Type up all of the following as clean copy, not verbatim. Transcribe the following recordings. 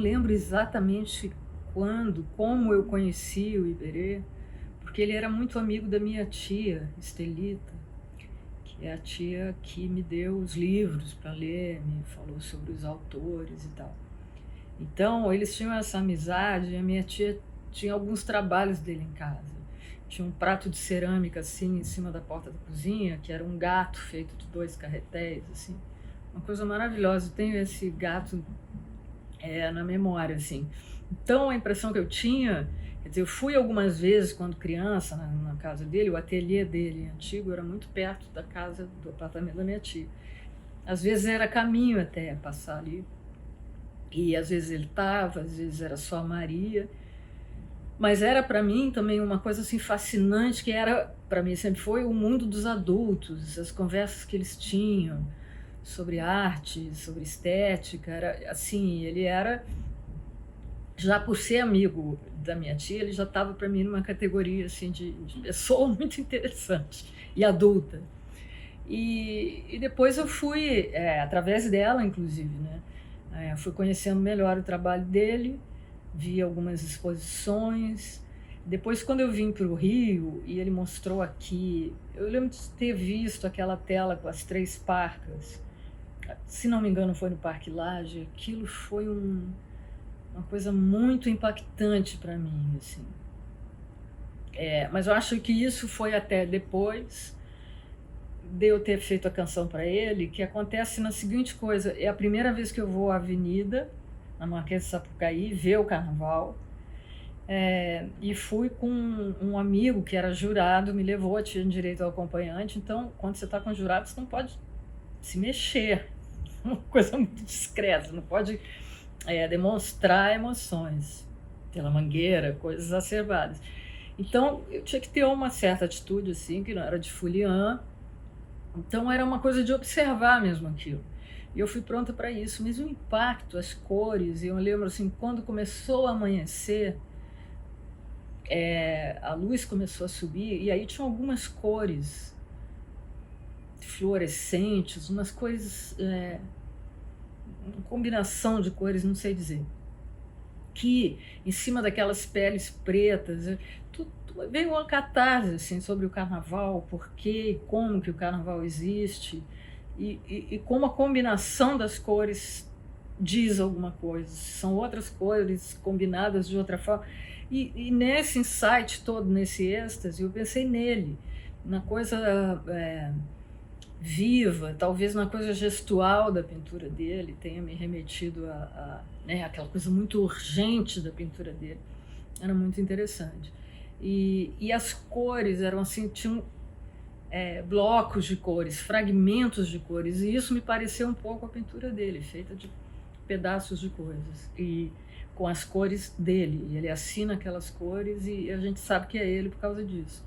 lembro exatamente quando, como eu conheci o Iberê, porque ele era muito amigo da minha tia, Estelita, que é a tia que me deu os livros para ler, me falou sobre os autores e tal. Então, eles tinham essa amizade, e a minha tia tinha alguns trabalhos dele em casa. Tinha um prato de cerâmica, assim, em cima da porta da cozinha, que era um gato feito de 2 carretéis, assim. Uma coisa maravilhosa. Eu tenho esse gato na memória, assim. Então, a impressão que eu tinha, quer dizer, eu fui algumas vezes quando criança na casa dele, o ateliê dele antigo era muito perto da casa, do apartamento da minha tia. Às vezes era caminho até passar ali, e às vezes ele estava, às vezes era só a Maria, mas era para mim também uma coisa assim fascinante, que era, para mim sempre foi o mundo dos adultos, as conversas que eles tinham sobre arte, sobre estética, era assim, ele era, já por ser amigo da minha tia, ele já estava para mim numa categoria assim de pessoa muito interessante e adulta. E depois eu fui, através dela, inclusive, né? Fui conhecendo melhor o trabalho dele, vi algumas exposições. Depois, quando eu vim para o Rio e ele mostrou aqui, eu lembro de ter visto aquela tela com as 3 parcas. Se não me engano, foi no Parque Lage. Aquilo foi uma coisa muito impactante para mim, assim. Mas eu acho que isso foi até depois de eu ter feito a canção para ele, que acontece na seguinte coisa: é a primeira vez que eu vou à avenida, na Marquês de Sapucaí, ver o carnaval, e fui com um amigo que era jurado, me levou, tinha direito ao acompanhante. Então, quando você está com jurado, você não pode se mexer, uma coisa muito discreta, não pode demonstrar emoções pela mangueira, coisas exacerbadas. Então, eu tinha que ter uma certa atitude, assim, que não era de fuliã. Então, era uma coisa de observar mesmo aquilo. E eu fui pronta para isso. Mas o impacto, as cores, eu lembro, assim, quando começou a amanhecer, a luz começou a subir, e aí tinham algumas cores fluorescentes, umas cores, uma combinação de cores, não sei dizer, que em cima daquelas peles pretas, veio uma catarse assim, sobre o carnaval, por quê e como que o carnaval existe, e como a combinação das cores diz alguma coisa, são outras cores combinadas de outra forma. E nesse insight todo, nesse êxtase, eu pensei nele, na coisa viva, talvez na coisa gestual da pintura dele, tenha me remetido né, aquela coisa muito urgente da pintura dele. Era muito interessante. E as cores eram assim, tinham blocos de cores, fragmentos de cores, e isso me pareceu um pouco a pintura dele, feita de pedaços de coisas, e com as cores dele. E ele assina aquelas cores e a gente sabe que é ele por causa disso.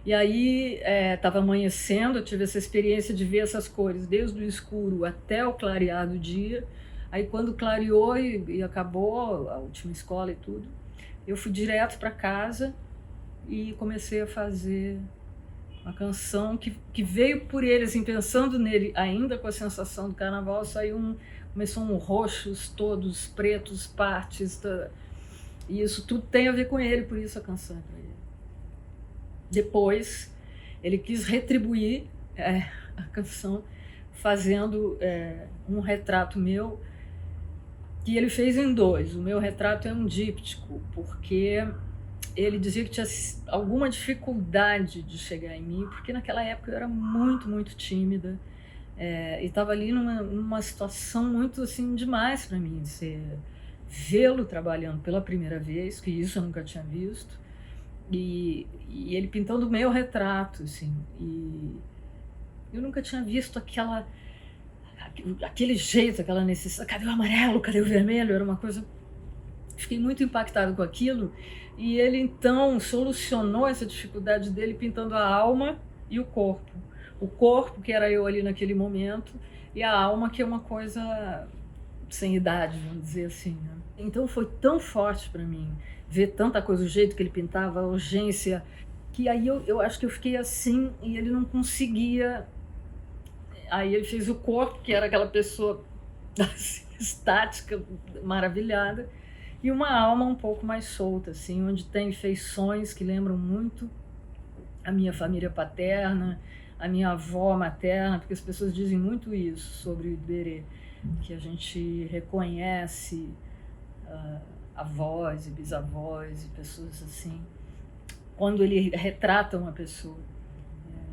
E aí estava amanhecendo, eu tive essa experiência de ver essas cores desde o escuro até o clarear do dia. Aí quando clareou e acabou a última escola e tudo, eu fui direto para casa e comecei a fazer uma canção que veio por ele, assim, pensando nele, ainda com a sensação do carnaval. Começou roxos todos, pretos, partes, e isso tudo tem a ver com ele, por isso a canção é para ele. Depois, ele quis retribuir a canção fazendo um retrato meu, que ele fez em 2. O meu retrato é um díptico, porque ele dizia que tinha alguma dificuldade de chegar em mim, porque naquela época eu era muito, muito tímida, e estava ali numa situação muito assim demais para mim, vê-lo trabalhando pela primeira vez, que isso eu nunca tinha visto, e ele pintando o meu retrato, assim, e eu nunca tinha visto aquele jeito, aquela necessidade, cadê o amarelo, cadê o vermelho, era uma coisa, fiquei muito impactada com aquilo. E ele então solucionou essa dificuldade dele pintando a alma e o corpo que era eu ali naquele momento, e a alma, que é uma coisa sem idade, vamos dizer assim, né? Então foi tão forte para mim ver tanta coisa, o jeito que ele pintava, a urgência, que aí eu acho que eu fiquei assim, e ele não conseguia. Aí ele fez o corpo, que era aquela pessoa assim, estática, maravilhada, e uma alma um pouco mais solta, assim, onde tem feições que lembram muito a minha família paterna, a minha avó materna, porque as pessoas dizem muito isso sobre o Iberê, que a gente reconhece avós e bisavós e pessoas assim, quando ele retrata uma pessoa.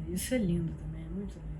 Isso é lindo também, é muito lindo.